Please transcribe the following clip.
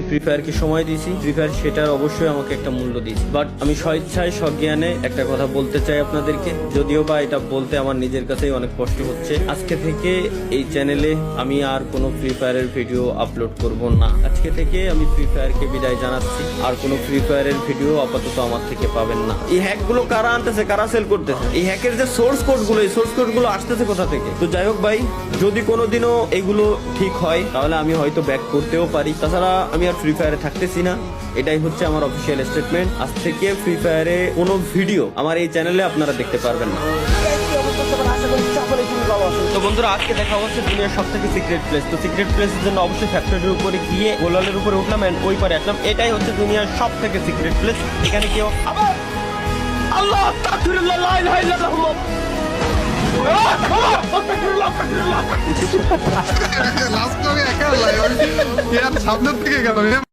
Free ফায়ারকে সময় দিয়েছি, free fire সেটার অবশ্যই আমাকে একটা মূল্য দিয়েছি। বাট আমি স্বেচ্ছায় সজ্ঞানে একটা কথা বলতে চাই আপনাদেরকে, যদিও বা এটা বলতে আমার নিজের কাছেই অনেক কষ্ট হচ্ছে। আজকে থেকে এই চ্যানেলে আমি আর কোনো ফ্রি ফায়ারের ভিডিও আপলোড করব না। আজকে থেকে আমি ফ্রি ফায়ারকে বিদায় জানাচ্ছি। আর কোনো ফ্রি ফায়ারের ভিডিও আপাতত আমার থেকে পাবেন না। এই হ্যাকগুলো কারা আনতেছে, কারা সেল করতেছে, এই হ্যাকের যে সোর্স কোডগুলো, এই সোর্স কোডগুলো আসতেছে কোথা থেকে? তো যাই হোক ভাই, যদি কোনোদিনও এগুলো ঠিক হয় তাহলে আমি হয়তো ব্যাক করতেও পারি। তাছাড়া আমি আর ফ্রি ফায়ারে থাকতেছি না, এটাই হচ্ছে আমার অফিসিয়াল স্টেটমেন্ট। আজ থেকে ফ্রি ফায়ারে কোনো ভিডিও আমার এই চ্যানেলে আপনারা দেখতে পারবেন না। তো বন্ধুরা, আজকে দেখা হচ্ছে দুনিয়ার সব থেকে সিক্রেট প্লেস। তো সিক্রেট প্লেসের জন্য অবশ্যই ফ্যাক্টরির উপরে গিয়ে গোলালের উপরে উঠলাম এন্ড ওই পারে আসলাম। এটাই হচ্ছে দুনিয়ার সব থেকে সিক্রেট প্লেস। এখানে কেউ আবার আল্লাহ তাকবীরুল্লাহ লা ইলাহা ইল্লাল্লাহ লাস্ট আমি একা সামনের দিকে গেল